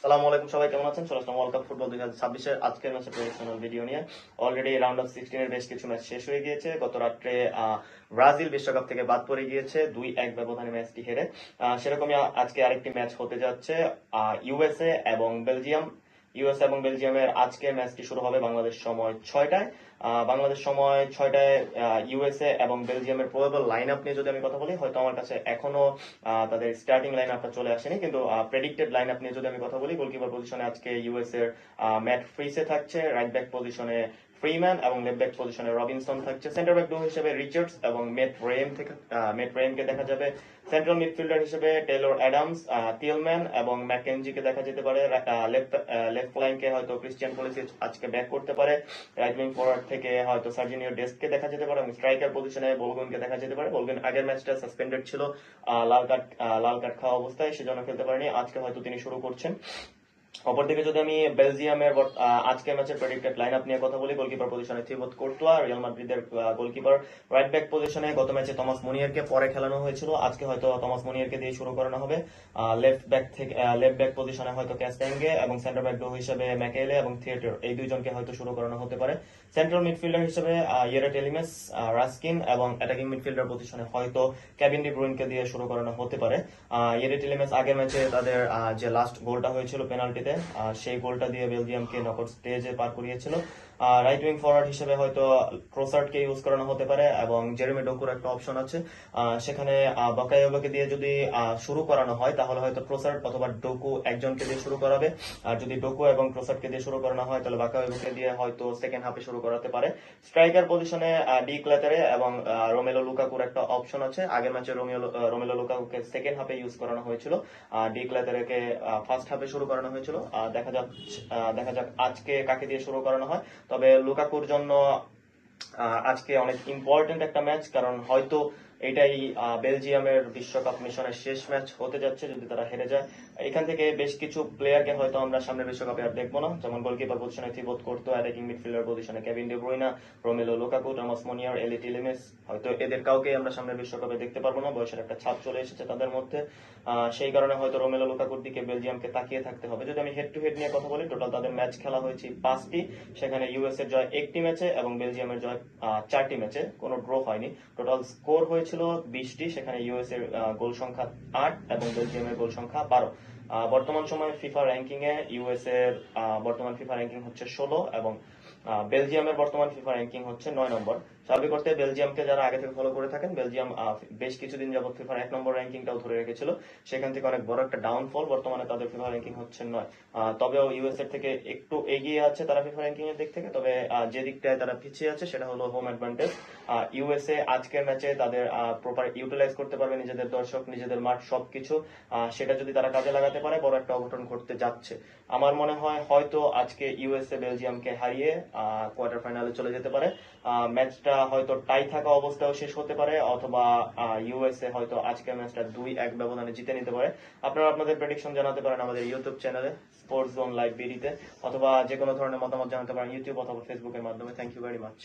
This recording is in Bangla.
সালামু আলাইকুম, সবাই কেমন আছেন? চলে আসলাম ওয়ার্ল্ড কাপ ফুটবল 2026-এর আজকের ম্যাচের প্রেডিকশনাল ভিডিও নিয়ে। অলরেডি রাউন্ড অফ 16 এর বেশ কিছু ম্যাচ শেষ হয়ে গিয়েছে। গত রাত্রে ব্রাজিল বিশ্বকাপ থেকে বাদ পড়ে গিয়েছে 2-1 ব্যবধানে ম্যাচটি হেরে। সেরকমই আজকে আরেকটি ম্যাচ হতে যাচ্ছে ইউএসএ এবং বেলজিয়াম। ইউএসএ এবং বেলজিয়ামের আজকে ম্যাচটি শুরু হবে বাংলাদেশ সময় 6টায়। বাংলাদেশ সময় 6টায় ইউএসএ এবং বেলজিয়ামের প্রবাবল লাইন আপ নিয়ে যদি আমি কথা বলি, হয়তো আমার কাছে এখনো তাদের স্টার্টিং লাইন আপটা চলে আসেনি, কিন্তু প্রেডিক্টেড লাইন আপ নিয়ে যদি আমি কথা বলি, গোলকিপার পজিশনে আজকে ইউএস এর ম্যাট ফ্রিসে থাকছে, রাইট ব্যাক পজিশনে ফ্রিম্যান এবং লেফট ব্যাক পজিশনে রবিনসন থাকছে, সেন্টার ব্যাক হিসেবে রিচার্ডস এবং মেট রেমকে দেখা যাবে, সেন্ট্রাল মিডফিল্ডার হিসেবে টেলর অ্যাডামস, টিলম্যান এবং ম্যাকেনজিকে দেখা যেতে পারে, লেফট ফ্ল্যাঙ্কে হয়তো ক্রিস্টিয়ান পুলিসিচ আজকে ব্যাক করতে পারে, রাইট উইং ফরওয়ার্ড থেকে হয়তো সার্জিনিও ডেস্টকে দেখা যেতে পারে এবং স্ট্রাইকার পজিশনে বলগুনকে দেখা যেতে পারে। বলগুন আগের ম্যাচটা সাসপেন্ডেড ছিল লাল কার্ড খাওয়া অবস্থায়, সেজন্য খেলতে পারেনি। আজকে হয়তো তিনি শুরু করছেন। অপরদিকে যদি আমি বেলজিয়ামের আজকের ম্যাচের প্রেডিক্টেড লাইন আপ নিয়ে কথা বলি, গোলকিপার পজিশনে থিবোত কোর্তোয়া, রিয়াল মাদ্রিদের গোলকিপার। রাইট ব্যাক পজিশনে গত ম্যাচে টমাস মুনিয়েরকে পরে খেলানো হয়েছিল, আজকে হয়তো টমাস মুনিয়েরকে দিয়ে শুরু করানো হবে। লেফট ব্যাক পজিশনে হয়তো ক্যাস্টেঙ্গে এবং সেন্টার ব্যাক হিসেবে ম্যাকেলে এবং থিয়েটার, এই দুইজনকে হয়তো শুরু করানো হতে পারে। সেন্ট্রাল মিডফিল্ডার হিসেবে ইয়েরে টেলিমেস, রাস্কিন এবং অ্যাটাকিং মিডফিল্ডার পজিশনে হয়তো কেভিন ডি ব্রুইনকে দিয়ে শুরু করানো হতে পারে। ইয়েরে টেলিমেস আগের ম্যাচে তাদের যে লাস্ট গোলটা হয়েছিল পেনাল্টিতে, সেই গোলটা দিয়ে বেলজিয়ামকে নকআউট স্টেজে পার করিয়েছিল। রাইট উইং ফরওয়ার্ড হিসেবে হয়তো ট্রোসার্ডকে ইউজ করানো হতে পারে এবং জেরেমি ডোকুর একটা অপশন আছে। সেখানে বাকায়োলোকে দিয়ে যদি শুরু করানো হয়, তাহলে হয়তো ট্রোসার্ড অথবা ডোকু একজনকে দিয়ে শুরু করাবে। আর যদি ডোকু এবং ট্রোসার্ডকে দিয়ে শুরু করানো হয়, তাহলে বাকায়োলোকে দিয়ে হয়তো সেকেন্ড হাফে শুরু করাতে পারে। স্ট্রাইকার পজিশনে ডি ক্লেটারে এবং রোমেলো লুকাকুর একটা অপশন আছে। আগের ম্যাচে রোমেলো লুকাকুকে সেকেন্ড হাফে ইউজ করানো হয়েছিল, ডি ক্লেটারেকে ফার্স্ট হাফে শুরু করানো হয়েছিল। দেখা যাক আজকে কাকে দিয়ে শুরু করানো হয়। তবে লুকাকুর জন্য আজকে অনেক ইম্পর্টেন্ট একটা ম্যাচ, কারণ হয়তো এটাই বেলজিয়ামের বিশ্বকাপ মিশনের শেষ ম্যাচ হতে যাচ্ছে যদি তারা হেরে যায়। এখান থেকে বেশ কিছু প্লেয়ারকে হয়তো আমরা সামনের বিশ্বকাপে আর দেখবো না, যেমন গোলকিপার পজিশনে থিবোত কোর্তোয়া, অ্যাটাকিং মিডফিল্ডার পজিশনে Kevin De Bruyne, Romelo Lukaku, Thomas meunière, এলি টিলেমেস, হয়তো এদের কাউকে আমরা সামনের বিশ্বকাপে দেখতে পারবো না। বয়সের একটা ছাপ চলে এসেছে তাদের মধ্যে, সেই কারণে হয়তো রোমেলো লুকাকুর দিকে বেলজিয়ামকে তাকিয়ে থাকতে হবে। যদি আমি হেড টু হেড নিয়ে কথা বলি, টোটাল তাদের ম্যাচ খেলা হয়েছে 5টি, সেখানে ইউএস এর জয় 1টি ম্যাচে এবং বেলজিয়ামের জয় 4টি ম্যাচে, কোনো ড্র হয়নি। টোটাল স্কোর হয়েছিল 20টি, সেখানে ইউএস এর গোল সংখ্যা 8 এবং বেলজিয়ামের গোল সংখ্যা 12। বর্তমান সময়ে ফিফা র্যাঙ্কিং এ ইউএস এর বর্তমান ফিফা র্যাঙ্কিং হচ্ছে 16 এবং বেলজিয়ামের বর্তমান ফিফা র্যাঙ্কিং হচ্ছে 9 নম্বর। স্বাভাবিক অর্থে বেলজিয়ামকে যারা আগে থেকে ফলো করে থাকেন, বেলজিয়াম বেশ কিছুদিন যাবত ফিফার 1 নম্বর র্যাঙ্কিংটাও ধরে রেখেছিল, সেখান থেকে অনেক বড় একটা ডাউনফল। বর্তমানে তাদের ফিফা র্যাঙ্কিং হচ্ছে 9। তবেও ইউএস এর থেকে একটু এগিয়ে আছে তারা ফিফা র্যাঙ্কিং এর দিক থেকে। তবে যে দিকটায় তারা পিছিয়ে আছে সেটা হলো হোম অ্যাডভান্টেজ। ইউএসএ আজকের ম্যাচে তাদের প্রপার ইউটিলাইজ করতে পারবে নিজেদের দর্শক, নিজেদের মাঠ, সবকিছু। সেটা যদি তারা কাজে লাগাতে পারে, বড় একটা অঘটন ঘটতে যাচ্ছে। আমার মনে হয় হয়তো আজকে ইউএসএ বেলজিয়ামকে হারিয়ে কোয়ার্টার ফাইনালে চলে যেতে পারে। ম্যাচটা হয়তো টাই থাকা অবস্থাও শেষ হতে পারে, অথবা ইউএসএ হয়তো আজকের ম্যাচটা 2-1 ব্যবধানে জিতে নিতে পারে। আপনারা আপনাদের প্রেডিকশন জানাতে পারেন আমাদের ইউটিউব চ্যানেলে স্পোর্টস জোন লাইভ বিডিতে, অথবা যে কোনো ধরনের মতামত জানাতে পারেন ইউটিউব অথবা ফেসবুকের মাধ্যমে। Thank you very much.